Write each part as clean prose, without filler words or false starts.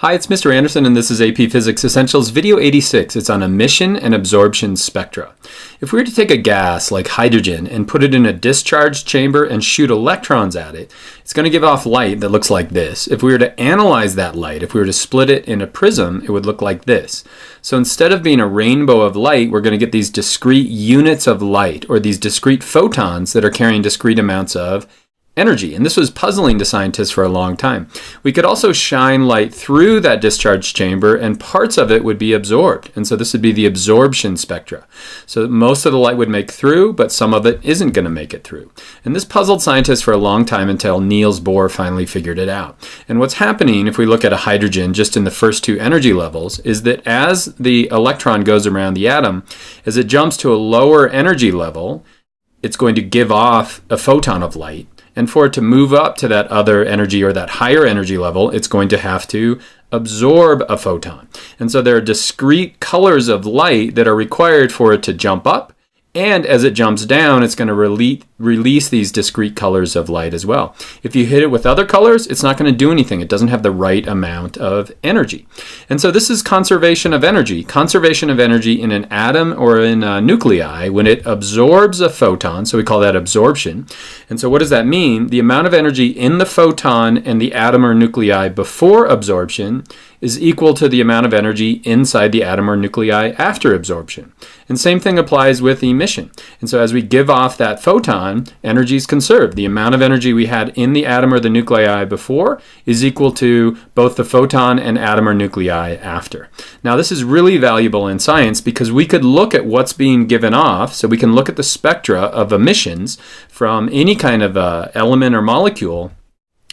Hi, it's Mr. Anderson, and this is AP Physics Essentials Video 86. It's on emission and absorption spectra. If we were to take a gas like hydrogen and put it in a discharge chamber and shoot electrons at it, it's going to give off light that looks like this. If we were to analyze that light, if we were to split it in a prism, it would look like this. So instead of being a rainbow of light, we're going to get these discrete units of light, or these discrete photons that are carrying discrete amounts of energy. And this was puzzling to scientists for a long time. We could also shine light through that discharge chamber and parts of it would be absorbed. And so this would be the absorption spectra. So most of the light would make through, but some of it isn't going to make it through. And this puzzled scientists for a long time until Niels Bohr finally figured it out. And what's happening if we look at a hydrogen just in the first two energy levels is that as the electron goes around the atom, as it jumps to a lower energy level, it's going to give off a photon of light. And for it to move up to that other energy or that higher energy level, it's going to have to absorb a photon. And so there are discrete colors of light that are required for it to jump up. And as it jumps down, it's going to release these discrete colors of light as well. If you hit it with other colors, it's not going to do anything. It doesn't have the right amount of energy. And so this is conservation of energy. Conservation of energy in an atom or in a nuclei when it absorbs a photon. So we call that absorption. And so what does that mean? The amount of energy in the photon and the atom or nuclei before absorption is equal to the amount of energy inside the atom or nuclei after absorption. And same thing applies with emission. And so as we give off that photon, energy is conserved. The amount of energy we had in the atom or the nuclei before is equal to both the photon and atom or nuclei after. Now this is really valuable in science because we could look at what's being given off, so we can look at the spectra of emissions from any kind of element or molecule,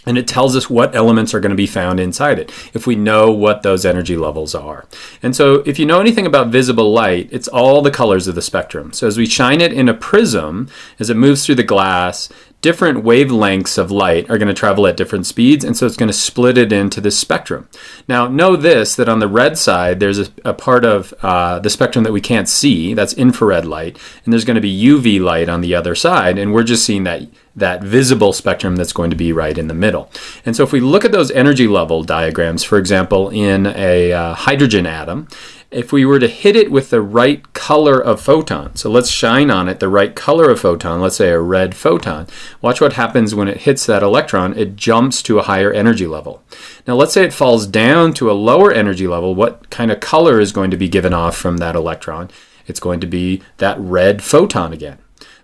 and it tells us what elements are going to be found inside it if we know what those energy levels are. And so if you know anything about visible light, it's all the colors of the spectrum. So as we shine it in a prism, as it moves through the glass, different wavelengths of light are going to travel at different speeds, and so it's going to split it into this spectrum. Now know this, that on the red side there's a part of the spectrum that we can't see, that's infrared light, and there's going to be UV light on the other side, and we're just seeing that visible spectrum that's going to be right in the middle. And so if we look at those energy level diagrams, for example, in a hydrogen atom, if we were to hit it with the right color of photon, so let's shine on it the right color of photon, let's say a red photon, watch what happens when it hits that electron. It jumps to a higher energy level. Now let's say it falls down to a lower energy level. What kind of color is going to be given off from that electron? It's going to be that red photon again.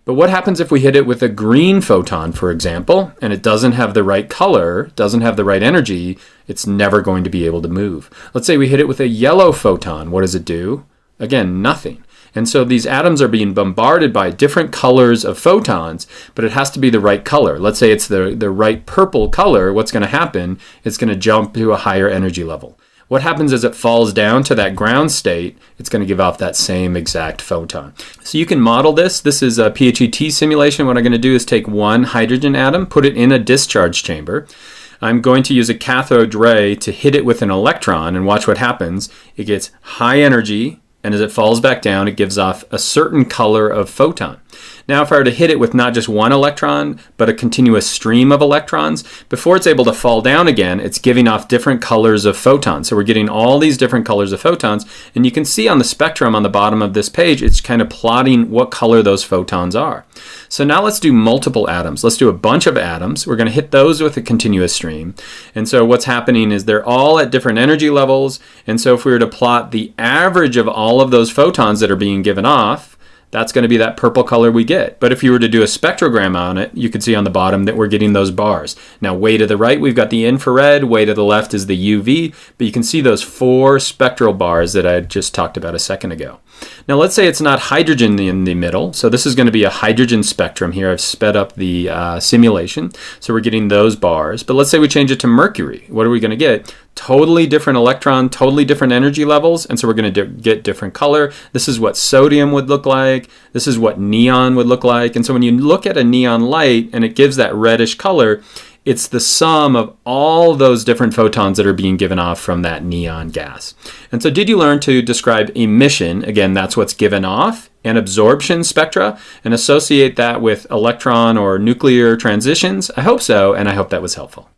But what happens if we hit it with a green photon, for example, and it doesn't have the right color, doesn't have the right energy? It's never going to be able to move. Let's say we hit it with a yellow photon. What does it do? Again, nothing. And so these atoms are being bombarded by different colors of photons, but it has to be the right color. Let's say it's the right purple color. What's going to happen? It's going to jump to a higher energy level. What happens as it falls down to that ground state? It's going to give off that same exact photon. So you can model this. This is a PHET simulation. What I'm going to do is take one hydrogen atom, put it in a discharge chamber. I'm going to use a cathode ray to hit it with an electron, and watch what happens. It gets high energy, and as it falls back down, it gives off a certain color of photon. Now if I were to hit it with not just one electron, but a continuous stream of electrons, before it's able to fall down again, it's giving off different colors of photons. So we're getting all these different colors of photons, and you can see on the spectrum on the bottom of this page, it's kind of plotting what color those photons are. So now let's do multiple atoms. Let's do a bunch of atoms. We're going to hit those with a continuous stream. And so what's happening is they're all at different energy levels, and so if we were to plot the average of all of those photons that are being given off, that's going to be that purple color we get. But if you were to do a spectrogram on it, you could see on the bottom that we're getting those bars. Now way to the right we've got the infrared, way to the left is the UV, but you can see those four spectral bars that I just talked about a second ago. Now let's say it's not hydrogen in the middle, so this is going to be a hydrogen spectrum here. I've sped up the simulation, so we're getting those bars. But let's say we change it to mercury. What are we going to get? Totally different electron, totally different energy levels, and so we're going to get different color. This is what sodium would look like. This is what neon would look like. And so when you look at a neon light and it gives that reddish color, it's the sum of all those different photons that are being given off from that neon gas. And so did you learn to describe emission, again, that's what's given off, and absorption spectra, and associate that with electron or nuclear transitions? I hope so, and I hope that was helpful.